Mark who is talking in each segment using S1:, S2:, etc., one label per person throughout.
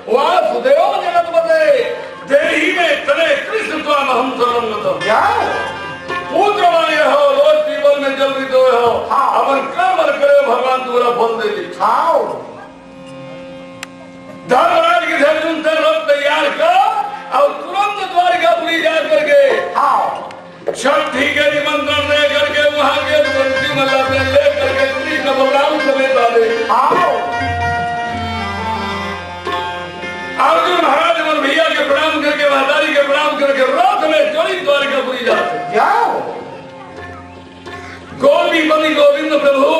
S1: वासुदेव जगतपते देहि में तने कृष्ण त्वाम हम सर्वं गतो पुत्र माने हो रोज जीवन में जल रही हो अपन कर्म करे भगवान तुम्हारा फल दे दी खाओ धर्मराज की धर्म से लोग तैयार कर और तुरंत द्वारिकापुरी जा करके छठी के निमंत्रण दे करके वहां के बंसी मला में ले करके कृष्ण बलराम समेत आ गए अर्जुन महाराज और भैया के प्रणाम करके महतारी के प्रणाम करके रथ में चढ़ी द्वारिकापुरी जाते गोपी बनी गोविंद प्रभु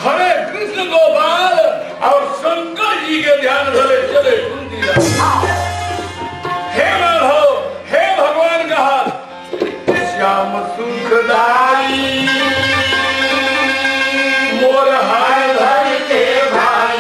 S1: हरे कृष्ण गोपाल और शंकर जी के ध्यान धरे चले कुंती हे माधव हे भगवान कहा श्याम सुखदाई मोर हाय धरते भाई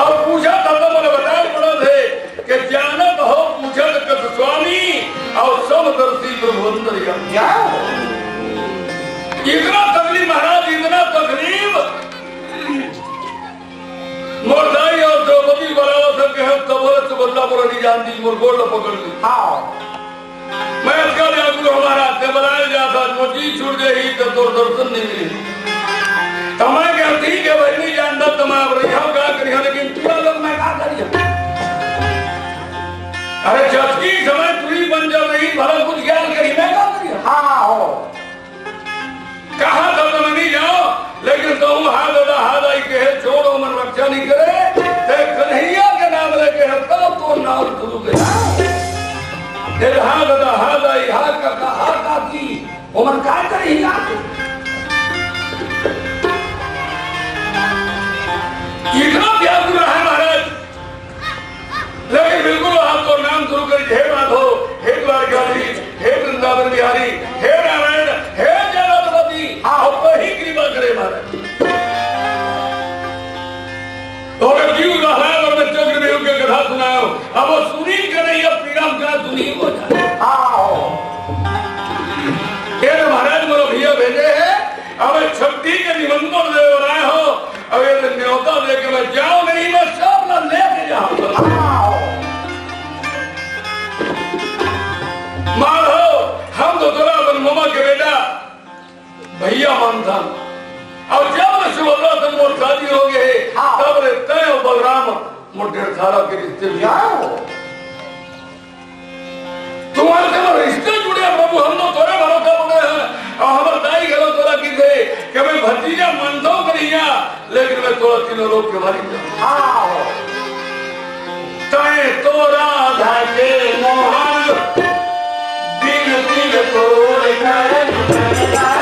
S1: और पूछा था तो मैंने बताया पड़ा थे कि जानत हो पूछत कथ स्वामी और समदर्शी प्रभु इतना तकलीफ महाराज इतना तकलीफ मोरदाई और द्रौपदी बराबर सबके हम तबरत बदला पर नहीं जानती मोर गोड़ पकड़ ली मैं इसका व्याकुल हमारा ते बनाया जाता मुझी छूट गई तो दर्शन नहीं मिली तमाय कहती कि भाई नहीं जानता तमाम रही हम क्या करिए लेकिन पूरा लोग मैं क्या करिए अरे जबकि समय पूरी बन जा रही भला कुछ ज्ञान करी मैं क्या करिए कहा था तो मैं नहीं जाओ लेकिन तुम हाथ आई के छोड़ो मन रक्षा नहीं करे ते कन्हैया के नाम लेके तब तो नाम शुरू गया हाथ आई हाथ आती उमर क्या करी इतना व्याकुल है महाराज लेकिन बिल्कुल आपको नाम शुरू कर हे माधो हे द्वारकाधीश हे वृंदावन बिहारी हे नारायण हे जगतपति आप ही कृपा करे महाराज और जीव महाराज और चक्रदेव के कथा सुनाओ अब वो सुनी के नहीं अब पीड़ा का सुनी हो जाए महाराज बोलो भैया भेजे है अब छठी के निमंत्रण दे रहे हो अब ये न्योता लेके मैं जाऊं नहीं मैं सब ना लेके जाऊंगा माधव हम तो तेरा अपन ममा के बेटा भैया मानता और जब सुभद्रा लेकिन मैं थोड़ा तीनों लोग के मारी तय तो राधा के मोहन दिल दिल तोड़ कर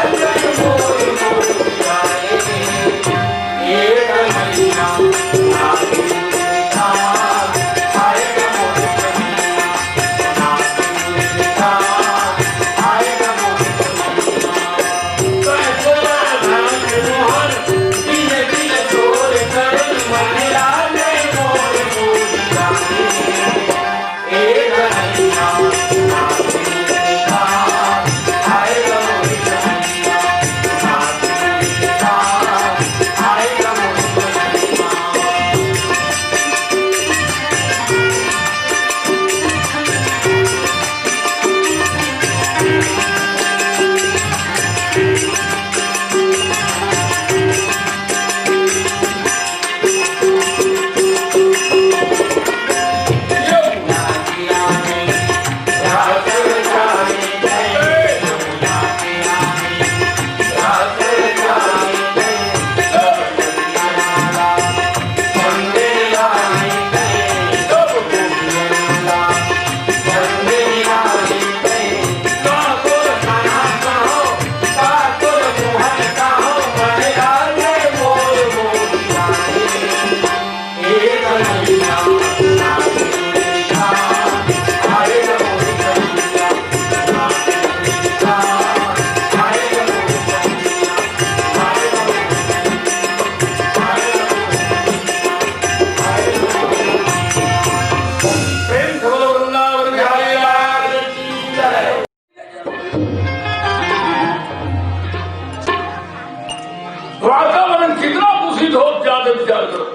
S1: वातावरण कितना दूषित हो ज्यादा विचार करो।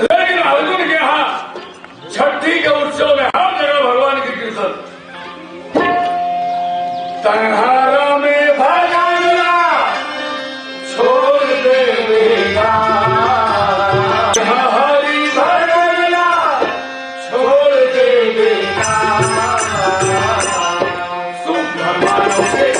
S1: लेकिन अर्जुन के यहाँ छठी के उत्सव में हर जगह भगवान की कीर्तन तन्हारा में भगवाना छोड़ देगा हरी भगवाना छोड़ देगा सुख भगवानों के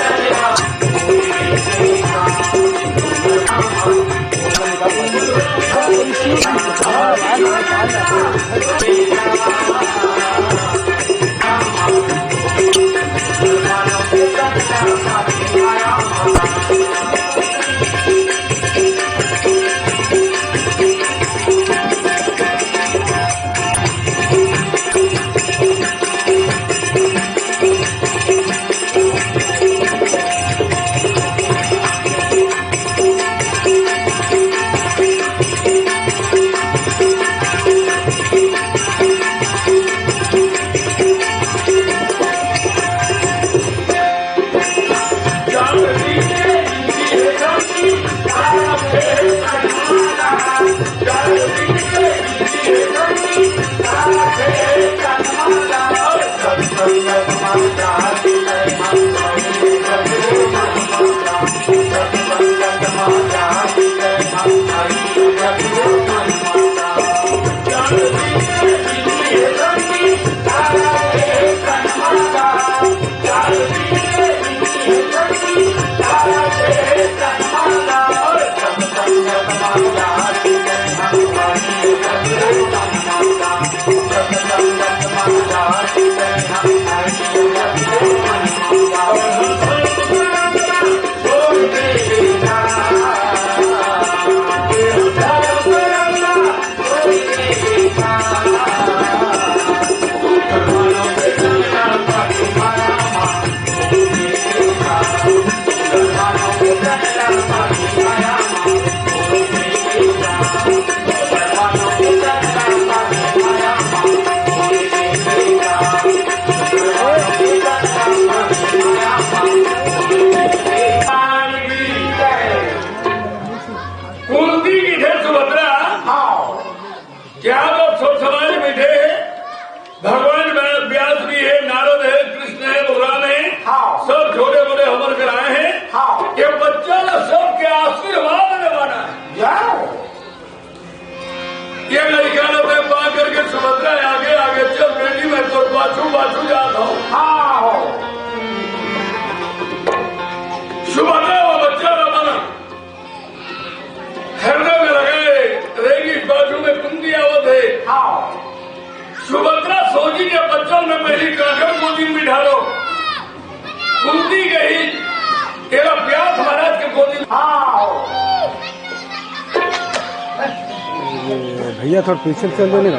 S2: भैया थोड़ा पीछे चल देने का।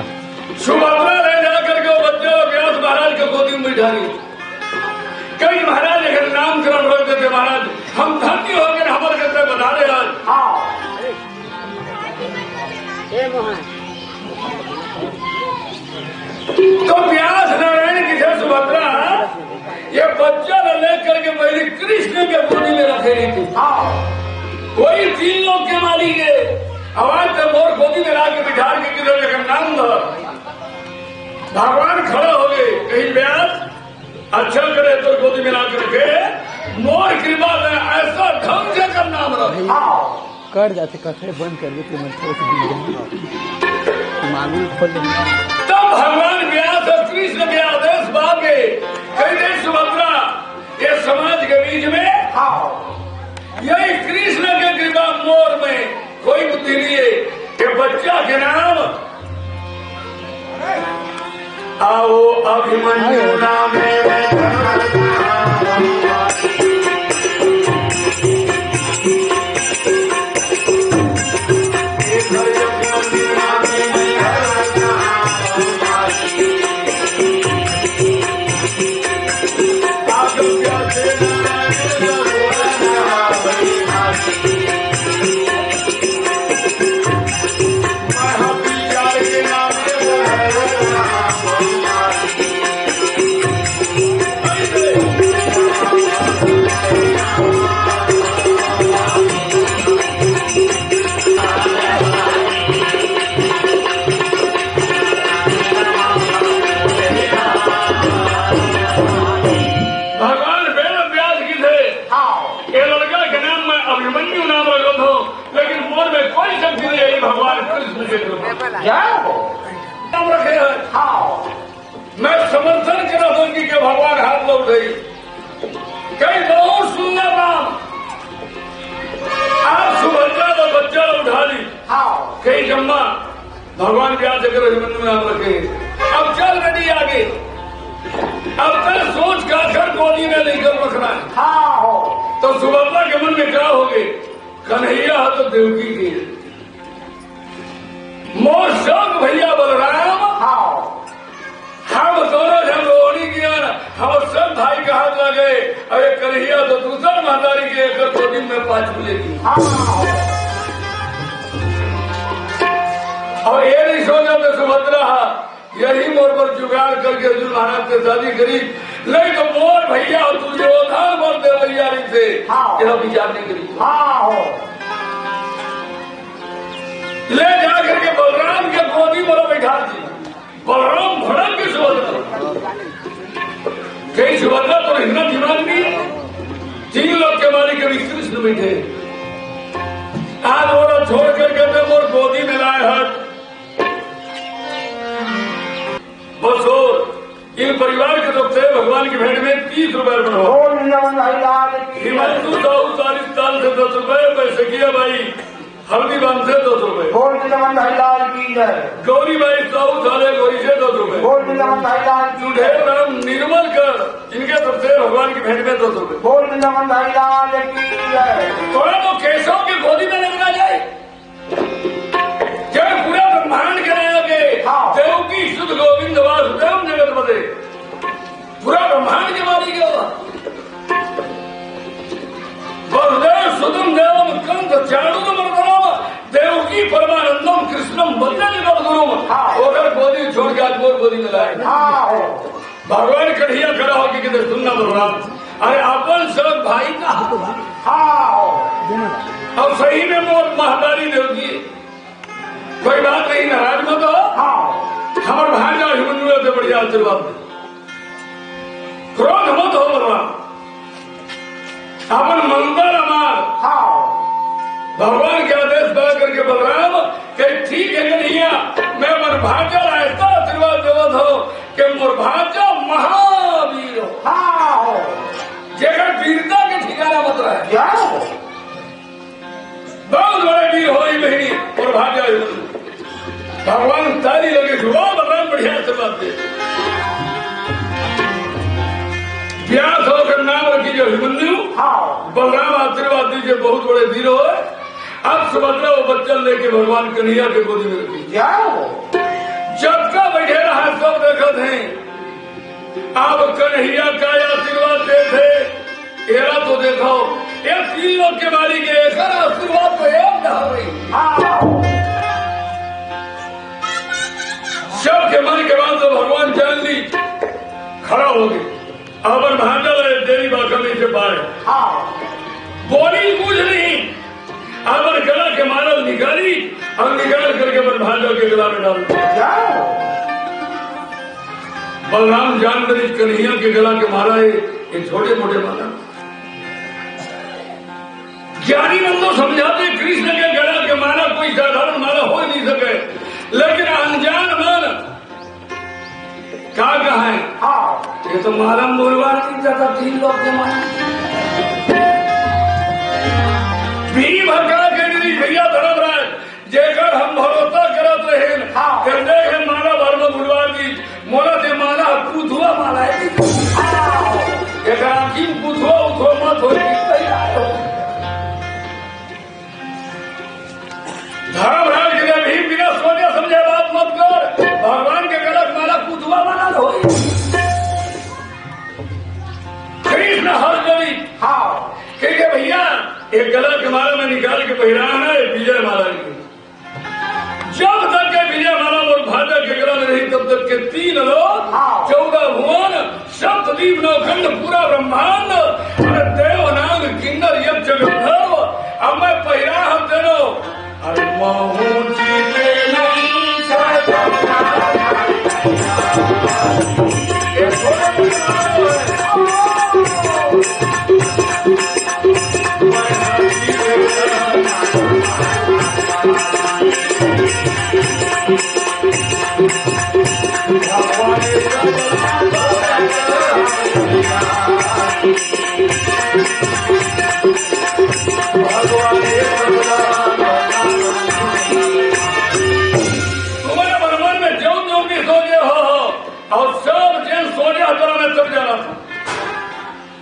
S1: सुभद्रा ले जाकर के बच्चे व्यास महाराज के गोदी में बैठा दी। कई महाराज अगर नामकरण रख देते महाराज हम धन्य हो गए हमारे कहते बता रहे आज। तो व्यास नारायण की जय सुभद्रा ये बच्चा लेकर के पहले कृष्ण के गोदी में रखे रही थी। वही 3 लोग के मालिक है आवाज से मोर गोदी में ला के बिठा के किधर लेकर नाम धर। भगवान खड़ा हो गए कहीं व्यास अच्छा करे तो गोदी में ला के रखे मोर कृपा में ऐसा ढंग से कर नाम रखे
S2: कर जाते कथे बंद कर देते मांगुल खोल।
S1: तब भगवान व्यास और कृष्ण के आदेश मांगे कहते सुभद्रा ये समाज के बीच में यही कृष्ण के कृपा मोर में कोई बुद्धि नहीं है कि बच्चा के नाम आओ अभिमन्यु नाम नाम रखे हैं। मैं समर्थन करा दूंगी कि भगवान हाथ लौट गई कई बहुत सुंदर नाम आप सुभद्रा का बच्चा उठा ली कहीं जम्मा भगवान व्यास अगर अभिमन्यु नाम रखे। अब चल रेडी आगे अब तक सोच का कर गोदी में लेकर रखना है। तो सुभद्रा के मन में क्या हो गए कन्हैया तो देवकी की मोर सब भैया बलराम हम दोनों जब रोहनी किया हम सब भाई का हाथ लगे अरे कन्हैया तो दूसरा महतारी के एक 2 दिन में 5 मिलेगी। और ये नहीं सोचा तो सुभद्रा यही मोर पर जुगाड़ करके अर्जुन महाराज से शादी करी नहीं तो मोर भैया और तुझे उधार बोल दे भैया से यह विचार नहीं करी। ले जाकर के बलराम के गोदी पर बैठा दी। बलराम भड़क के सुभद्रा कहीं सुभद्रा तो हिम्मत दिमाग नहीं 3 लोग के मालिक कभी कृष्ण बैठे आज वो छोड़ करके मोर गोदी में लाए हाथ बस और इन परिवार के तरफ से भगवान की भेंट में 30 रुपए हिमांशु साहू 40 साल से 10 रुपए पैसे किया भाई हल्दी बांध से 200 रुपए गौरी भाई साहू साले गौरी से 200 रुपए सुधेर राम निर्मल कर इनके तरफ से भगवान की भेंट में 200 रुपए। थोड़ा तो केशव की गोदी में लगना जाए जब पूरा ब्रह्मांड के आगे देव की शुद्ध गोविंद वासुदेव जगत बदे पूरा ब्रह्मांड के मालिक वसुदेव सुदम देवम कंद चाणुम मर्दनम देवकी परमानंदम कृष्णम वंदे गुरुम उधर गोदी छोड़ के आज मोर गोदी में लाए। भगवान कन्हैया खड़ा होकर किधर सुनना बलराम अरे अपन सब भाई का अब सही में मोर महतारी देवकी कोई बात नहीं नाराज मत हो हमारे भांजा अभिमन्यु से बढ़िया आशीर्वाद दे क्रोध मत हो बलराम अपन मंगल अमार भगवान के आदेश पा करके बलराम के ठीक है कन्हैया मैं मोर भांजा ऐसा आशीर्वाद देवत हो कि मोर भांजा महावीर हो जगह वीरता के ठिकाना मत रहे बहुत बड़े वीर हो बहनी और भांजा भगवान तारी लगे जुआ बलराम बढ़िया आशीर्वाद दे व्यास होकर नाम रखी जो अभिमन्यु बलराम आशीर्वाद दीजिए बहुत बड़े वीर हो अब सुभद्रा वो बच्चा लेके भगवान कन्हैया के गोदी में रखी। जब का बैठे रहा सब देखते हैं। अब कन्हैया का आशीर्वाद दे थे। एरा तो देखो ये 3 लोग के मारी के एक आशीर्वाद तो एक रही। सब के मन के बाद तो भगवान जान ली खड़ा हो गए। अबर भांडल तेरी बाकमी से पाए बोली कुछ नहीं। अबर गला के मारल निकाली और निकाल करके अबर भांडल के गला में डाल दिया। बलराम जान कर कन्हैया के गला के मारा है ये छोटे मोटे मारा। ज्ञानी मन तो समझाते कृष्ण के गला के मारा कोई साधारण मारा हो नहीं सके, लेकिन अनजान मन क्या कहा है ये तो मारा बोलवा नहीं जाता। 3 लोग के मारा भी भगा के नहीं भैया धर्मराज जेकर हम भरोसा करत रहे मारा भर में बुलवा दी मोरा से मारा पूछुआ मारा है पूछुआ उठो मत हो। धर्मराज के भी बिना सोचे समझे बात मत कर। भगवान के गलत मारा पूछुआ मारा हो। कृष्ण हर गई क्योंकि भैया एक गला के माला में निकाल के पहराना है विजय माला की। जब तक के विजय माला और भाजा के गला में नहीं तब तक के 3 लोग 14 भुवन सप्तद्वीप नौखंड पूरा ब्रह्मांड देव नाग किन्नर यज्ञ गंधर्व अब मैं पहरा हम तेनो अरे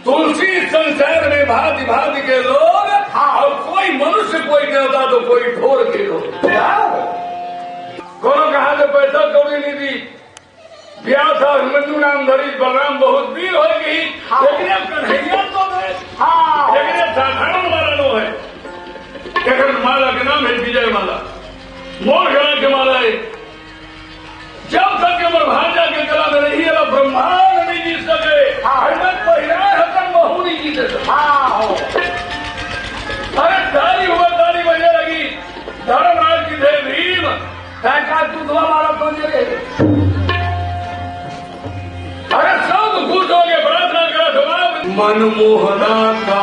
S1: तुलसी संसार में भांति भांति के लोग और कोई मनुष्य कोई देवता तो कोई ढोर के लोग। कोनो कहा तो पैसा कौड़ी नहीं दी ब्याह था हिंदू नाम धरी बलराम बहुत वीर हो गई लेकिन कन्हैया तो लेकिन साधारण माला नो है। माला के नाम है विजय माला मोर गला के माला है। जब तक के भाजा के गला में नहीं है ब्रह्मांड नहीं जीत सके महू नहीं जीत सके। अरे ताली हुआ ताली बजने लगी। धर्मराज की थे भीम दूधवा मारा तो अरे सब खुश हो गए प्रार्थना करा मनमोहना का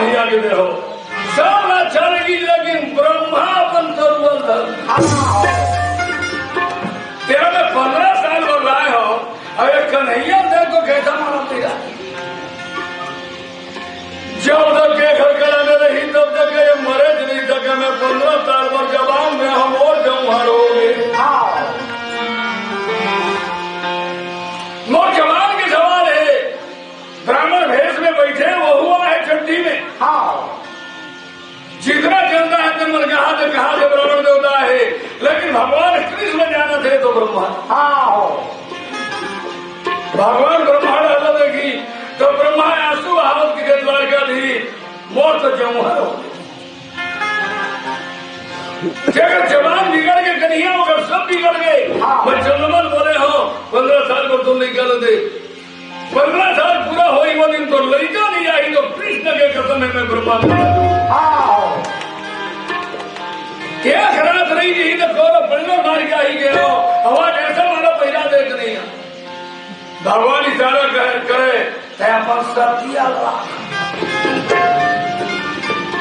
S1: ही आगे देखो सब अच्छा लगी, लेकिन ब्रह्मा अपन तरुवल तेरा में 15 साल हो रहा हो। अरे कन्हैया देखो कैसा मारा तेरा, जब तक के घर कराने रही तब तक ये मरे नहीं सके। मैं 15 साल पर जवान में हम और जाऊं हर हो गए। वो जवान के सवाल है, ब्राह्मण भेष में बैठे वो हुआ है चट्टी में। जितना चलता है जन्म कहा से ब्राह्मण देवता है, लेकिन भगवान कृष्ण जाना थे तो ब्रह्मा। भगवान ब्रह्मांड हल देखी तो ब्रह्मा आंसू हालत की द्वारका थी मोर तो जमुहर हो। जगह जवान बिगड़ के कन्हैया होकर सब बिगड़ गए। मैं चंद्रमल बोले हो 15 साल को तुम निकाल दे, 15 साल पूरा हो वो दिन तो लड़का नहीं आई तो कृष्ण के कसम है मैं ब्रह्मा क्या खराब नहीं थी तो पढ़ना मार के ही गए। आवाज ऐसा मारा पहला देख नहीं है। भगवान इशारा करे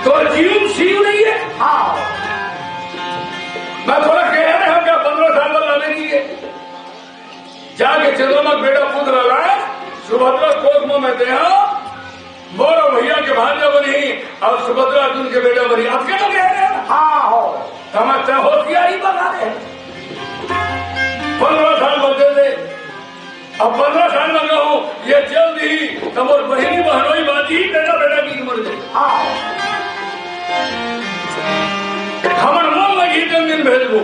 S1: तो जीव शिव नहीं है। मैं थोड़ा कह रहा हूँ क्या 15 साल में लाने की है। जाके चंद्रमा बेटा पुत्र लाए सुभद्रा कोख में देहा बोलो भैया के भांजा बनी और सुभद्रा अर्जुन के बेटा बनी। अब क्या तो कह रहे हैं समझते होशियारी बना रहे। 15 साल बचे थे, अब 15 साल में कहूँ ये चल दी तब और बहनी बहनोई बाजी ही बेटा बेटा की मर गई। हमर मन लगी दिन भेजबो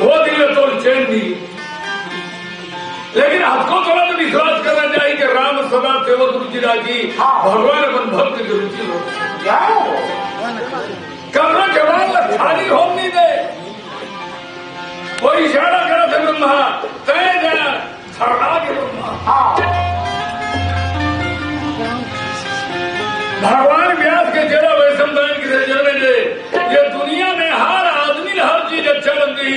S1: वो दिन तो चैन दी, लेकिन आपको थोड़ा तो विश्वास करना चाहिए कि राम सदा सेवक रुचि राजी भगवान अपन भक्त की रुचि हो। कमरा जवान खाली होम नहीं दे, वो इशारा करा थे ब्रह्मा तय गया सरदा के ब्रह्मा। भगवान व्यास के चेहरा वैष्णव दान की जन्मे दे ये दुनिया में हर आदमी हर चीज अच्छा लगती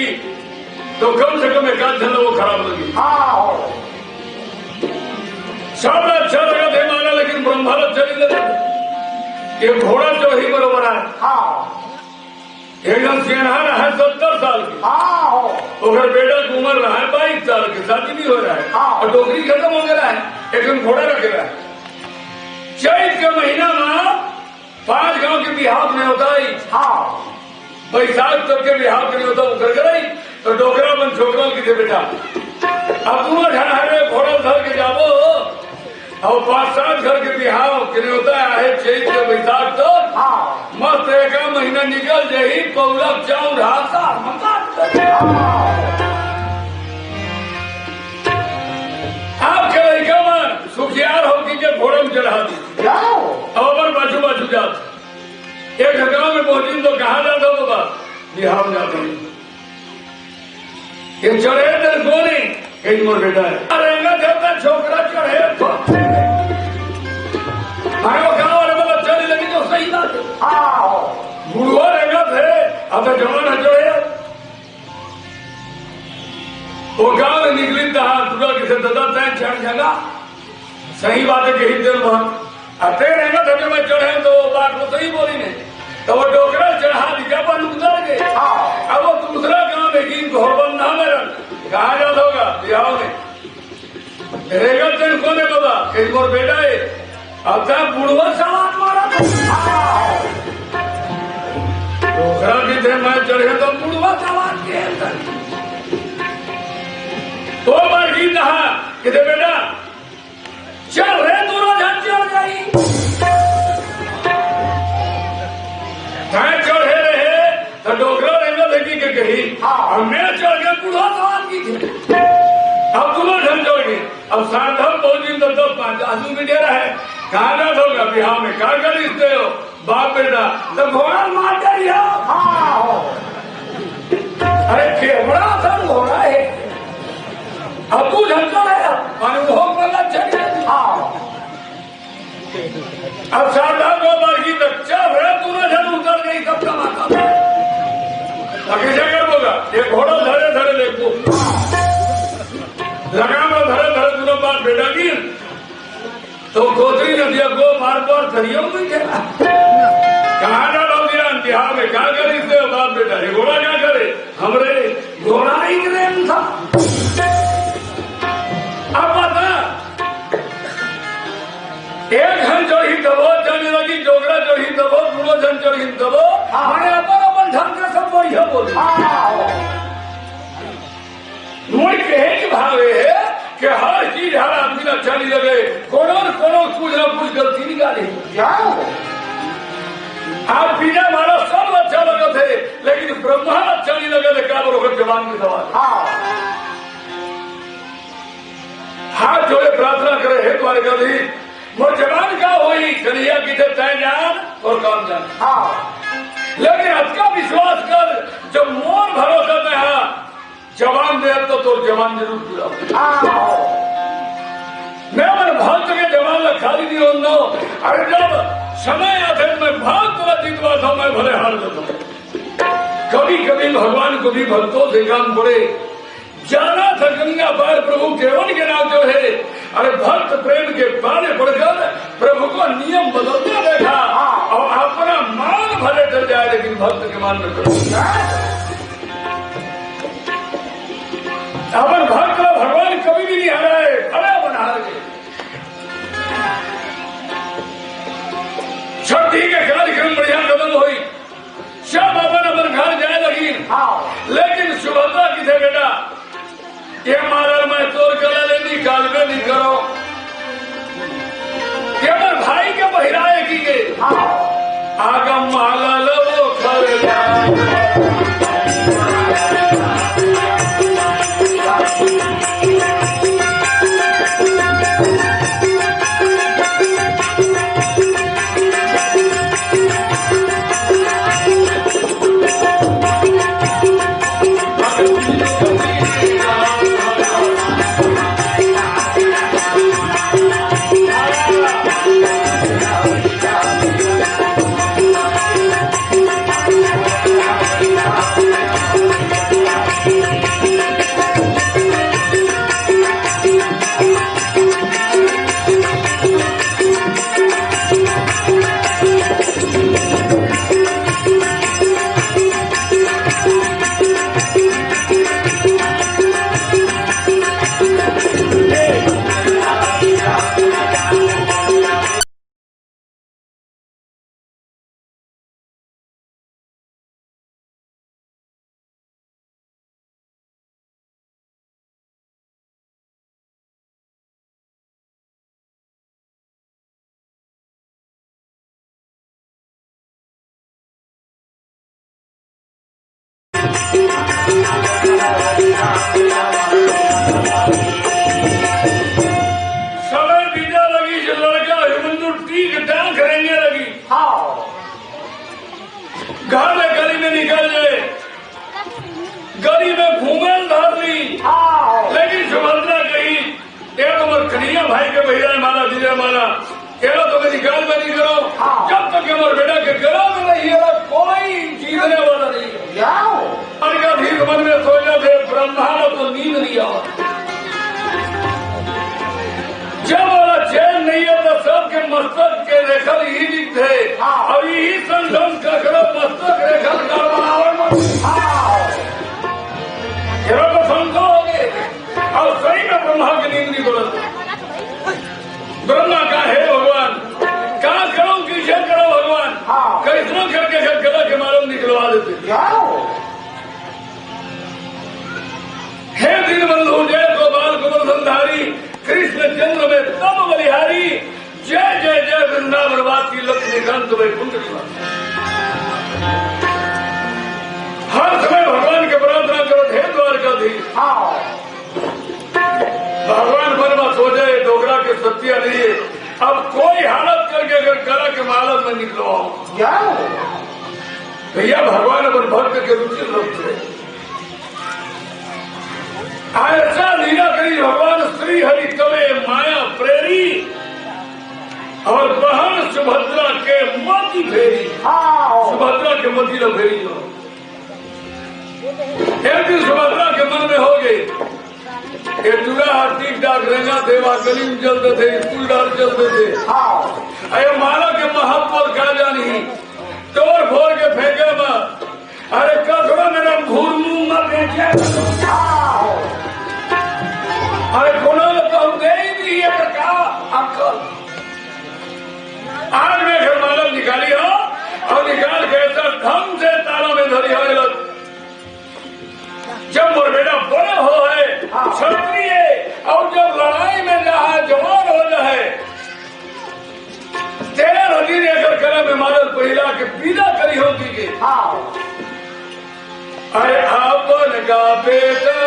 S1: तो कम से कम एक आध झल वो खराब लगी। सब अच्छा लगा थे माना, लेकिन ब्रह्मा अच्छा नहीं लगा। ये घोड़ा जो ही बरोबर है एकदम सियाना है 70 साल की, और बेटा की उम्र रहा है 22 साल की, शादी भी हो रहा है और डोगरी खत्म हो गया है, एकदम घोड़ा रखे रहा है। चैत के महीना में 5 गांव के बिहार में होता है, बैसाख तक के बिहार नहीं होता वो कर गई तो डोगरा बन छोकरा की थे बेटा। अब तुम ढारे घोड़ा धर के जाओ और 5-7 घर के बिहार के होता है चैत के बैसाख तो मस्त एक महीना निकल जाही पौलक चाउर हाथा आपके लड़का में सुखियार हो कि घोड़े में चढ़ा दी और बाजू बाजू जाते एक गाँव में पहुंची तो कहा जाता बाबा बिहार में जाते ये चढ़े तेरे को नहीं कहीं मोर बेटा है अरे देवता छोकरा चढ़े गाँव वाले में बच्चा नहीं लगी तो सही बात है। बुढ़वा रहेगा थे अब तो जवान है जो है वो गाँव में निकली तुरा किसे दादा तय चढ़ जाएगा सही बात है कहीं देर बाद अते रहेगा था मैं चढ़े तो बात तो सही बोली नहीं तो वो डोकरा चढ़ा दिया पर उतर गए। अब वो दूसरा गाँव में कि घोरबंधा में कहा जाता होगा बिहार में रहेगा तेन को ने बाबा कहीं मोर बेटा है अब तक बुढ़वा सवाल मारा डोकरा की थे मैं चढ़े तो बुढ़वा सवाल के तो बार ही कहा कि बेटा चल रहे दोनों झट चढ़ गई चढ़े रहे तो डोकरा रहेगा देखी के कही और मैं चढ़ गया बुढ़वा सवाल की थी। अब दोनों ढंग चढ़ गए। अब साधव बहुत दिन 10-5 आदमी में डेरा है कहा ना होगा बिहार में कहा कर रिश्ते हो बाप बेटा तो घोड़ा मार कर अरे केवड़ा असर घोड़ा है अब तू ढंग है अनुभव वाला चढ़ अब साधव को मार्गी तक चल रहे तूने ढंग उतर गई सब कमाता कैसे कर होगा ये घोड़ा धरे धरे देखो लगाम धरे धरे दोनों बात बेटा की तो गोत्री ने दिया गो बार बार करियो नहीं खेला कहाँ डालोगे बिहार में क्या करे इससे बाप बेटा है घोड़ा क्या करे हमरे घोड़ा ही क्रेम था अब बता एक हन चढ़ी दबो जाने लगी डोगरा चढ़ी दबो गुरो जन चढ़ी दबो मैंने अपन ढंग से सब वही बोले मुड़ कहे कि भावे है कि हर चीज हर आदमी अच्छा नहीं लगे कोनो कुछ ना कुछ गलती निकाली आप पीना हमारा सब अच्छा लगा थे लेकिन ब्रह्मा अच्छा नहीं लगे थे क्या बरोबर जवान के सवाल हाथ जोड़े प्रार्थना करे हे तुम्हारे कभी वो जवान का हुई कन्हैया की थे तय जान और काम जान लेकिन अतका विश्वास कर जब मोर भरोसा में है जवान दे तो जवान जरूर पूरा मैं मन भक्त के जवान ला खाली नहीं होना अरे जब समय आते मैं भाग तुरा जीतवा था मैं भले हार देता कभी कभी भगवान को भी भक्तों से काम पड़े जाना था गंगा पार प्रभु केवल के नाम जो है अरे भक्त प्रेम के पाले पड़कर प्रभु को नियम बदलता देखा और अपना मान भले चल जाए लेकिन भक्त के मान में अपन भक्त भगवान कभी भी नहीं हराए खड़ा बना के छठी के कार्यक्रम बढ़िया कदम हुई सब अपन घर जाए लगी लेकिन सुभद्रा की थे बेटा ये मारा मैं तोड़ कर लेनी काल में नहीं करो ये मैं भाई के बहिराए की गए आगम माला लो खर समय बीता लगी जो लड़का हिमंदू ठीक टांग करेंगे लगी घर में गली में निकल गए गली में घूमे धर ली लेकिन सुभद्रा कही एक उम्र कन्हैया भाई के भैया माला विजय माला केला तो निकाल में नहीं करो जब तक हमारे बेटा के गला में नहीं है कोई जीतने वाला नहीं का भीख मन में सोचा थे ब्रह्मा तो नींद नहीं आ जब वाला चैन नहीं है तो सबके मस्तक के रेखल ही दिखते और यही संगम का करो मस्तक रेखल का तो समझोगे और सही में ब्रह्मा की नींद नहीं बोलते ब्रह्मा का है भगवान कहाँ करो किसे करो भगवान कैसनो करके गला के मालूम निकलवा देते हे दिन बंधु जय गोपाल कुमार संधारी कृष्ण चंद्र में तब बलिहारी जय जय जय वृंदावन वासी लक्ष्मीकांत वैकुंठ हर समय भगवान के प्रार्थना करो हे द्वारकाधीश भगवान मन में सोचे डोगरा के सत्य नहीं है अब कोई हालत करके अगर गला के मालम में निकलो भैया भगवान अपन भक्त के रुचि रखते ऐसा लीला करी भगवान श्री हरि तवे माया प्रेरी और बहन सुभद्रा के मति फेरी सुभद्रा के मति न फेरी एक दिन सुभद्रा के मन में हो गई ये चूड़ा ठीक ठाक रहेगा देवा गली चलते थे स्कूल डाल चलते थे। अरे माला के महत्व क्या जानी तोड़ फोड़ के फेंके मत। अरे कसरा मेरा भूर मुंह मत देखे। अरे कोनो तो दे ही नहीं है क्या अक्कल। आज में फिर माला निकाली हो और निकाल के ऐसा ढंग से ताला में धरी हो। जब मोर बेटा बड़ा हो है क्षत्रिय और जब लड़ाई में जहाँ जवान हो जाए 13 दिन अगर करे में मारल पहिला के पीला करी होगी के। अरे आपन का बेटा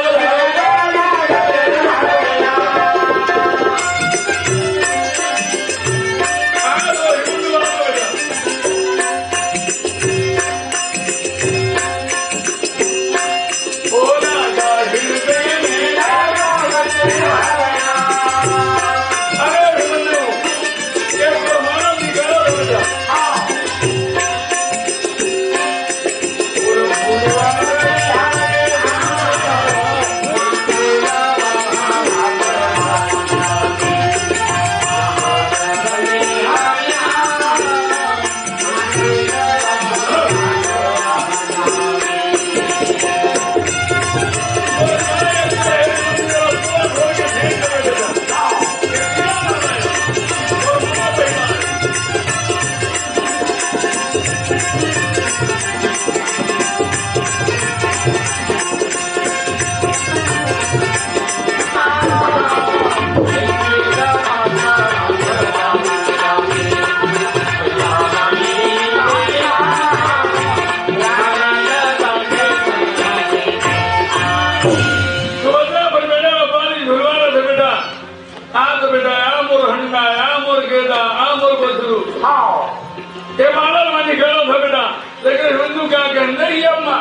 S1: नहीं अम्मा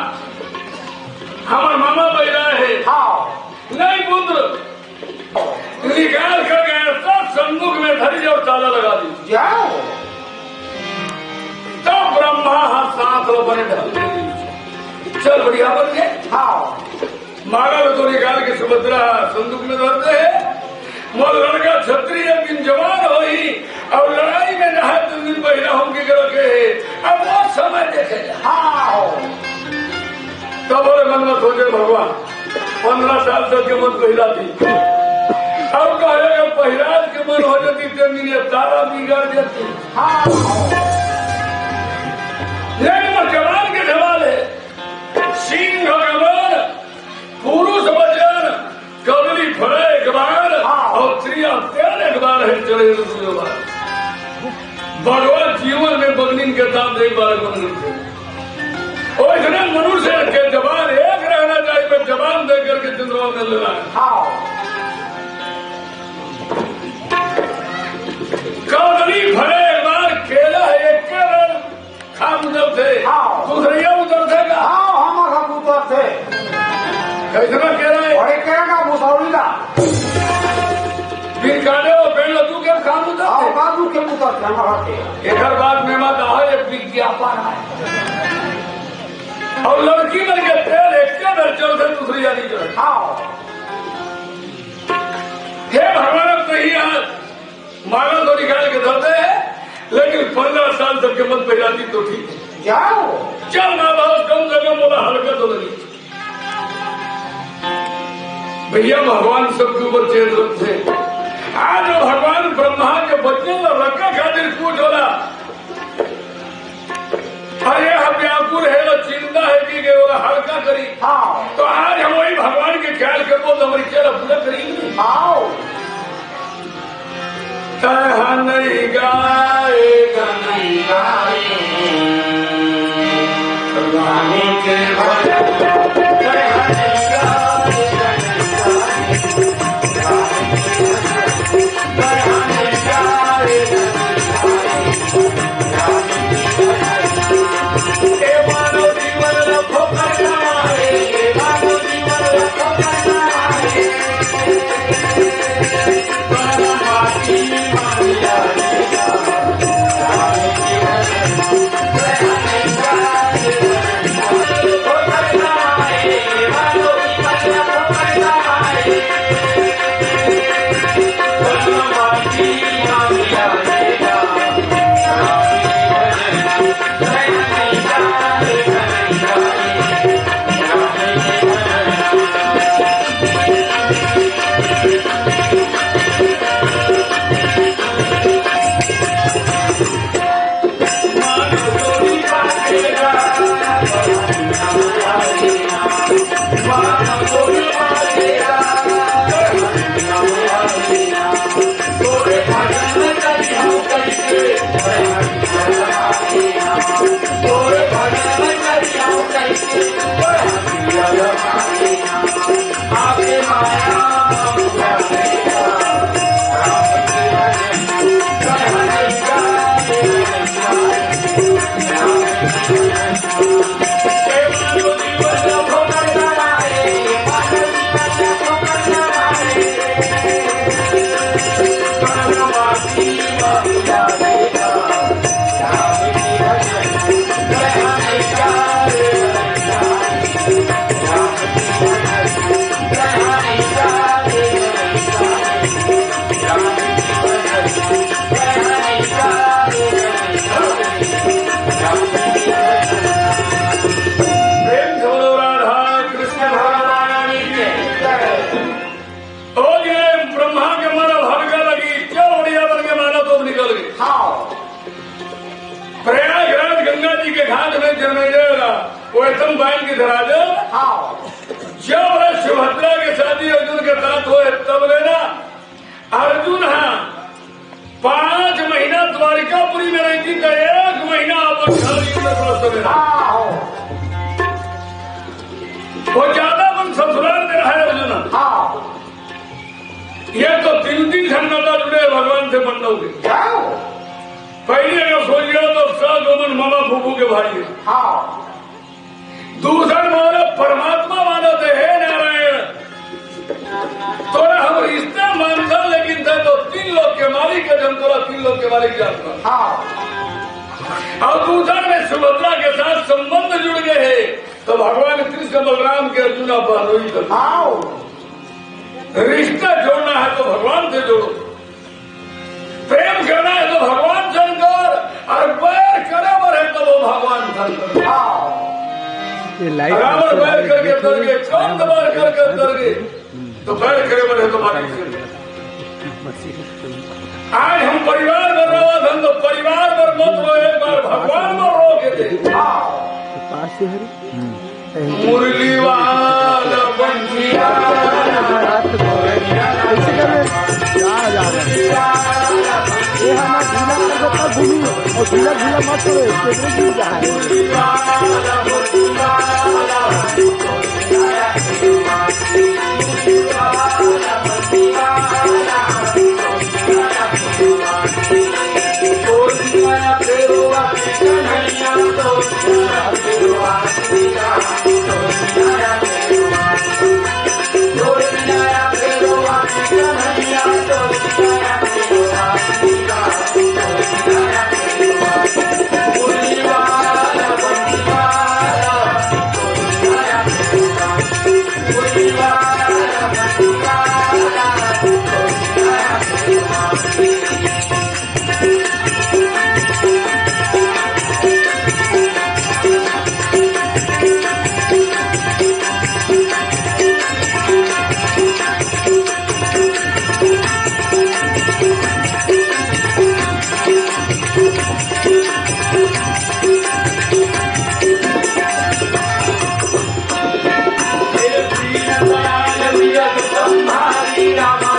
S1: हमार मामा बैरा है नहीं पुत्र निकाल कर गए सब संदूक में धरी जाओ ताला लगा दी जाओ। तब ब्रह्मा साथ बने चल बढ़िया बन गए। मारा तो निकाल के सुभद्रा संदूक में धरते है। मोर लड़का क्षत्रिय बिन जवान हो ही और लड़ाई में नहा 3 दिन पहला होंगे रखे है। अब वो समय देखे तब और मन में सोचे भगवान 15 साल तक के मन पहिला थी अब कहेगा पहिराज के मन हो जाती 3 दिन तारा बिगाड़ देती। लेकिन जवान के जवान है सिंह भगवान पुरुष वचन कबली फड़े एक बार और स्त्रियां 13 बार है चले भगवान जीवन में बगनीन के साथ एक बार और इतने मनुष्य के जवान एक रहना चाहिए जवान दे करके चंद्रमा में लेना है। कबली फड़े एक बार केला एक खाम उधर थे दूसरे उधर थे हमारा उधर थे कैसे कह रहे हैं कहेगा मुसौरी का फिर काले और पेड़ लड्डू के खाम उधर बाबू के उधर थे। एक बात में मत आओ एक विज्ञापन है और लड़की मर के तेल एक चल से दूसरी जानी चल। हे भगवान अब नहीं आज माला तो निकाल के धरते है लेकिन 15 साल तक के मन पे जाती तो ठीक है जाओ चल ना बहुत कम जगह बोला हल्का तो नहीं भैया भगवान सबके ऊपर चेत रखते। आज भगवान ब्रह्मा के बच्चे रखा खातिर कूट होला अरे हम व्याकुल है चिंता है कि हल्का करी तो आज हम वही भगवान के ख्याल करबो तो हमारी चेहरा पूरा करेंगे। नहीं गाएगा नहीं प्रयागराज गंगा जी के घाट में जन्मेगा वो एकदम बाइन की धरा दो। जब सुभद्रा के शादी अर्जुन के साथ हुए तब लेना अर्जुन 5 महीना द्वारिकापुरी में रही थी तो 1 महीना अपन वो ज्यादा मन ससुराल में रहा है अर्जुन। ये तो 3 घंटा जुड़े भगवान से बनोगे। पहले अगर सोच गया तो सगोमन मामा फूफू के भाई है। दूसरा माना परमात्मा मानते है नारायण तोरा हम रिश्ता मानता लेकिन था तो 3 लोग के मालिक है जब तोरा 3 लोग के मालिक जानता। और दूसरा में सुभद्रा के साथ संबंध जुड़ गए हैं तो भगवान कृष्ण बलराम के अर्जुन बहनोई कर रिश्ता जोड़ना है तो भगवान से जोड़ो। प्रेम करना है तो भगवान शंकर और बैर करे है तो वो भगवान शंकर। रावण बैर करके तर गए कंद बैर करके तर गए तो बैर करे है तो बाकी आज हम परिवार में रहो हम तो परिवार में मत रो एक बार भगवान में रो के दे। मुरली वाला बंसिया
S2: ये हमारा झूला कर घूमी और झूला झूला मत करो इसके गिर जाए।
S3: Rama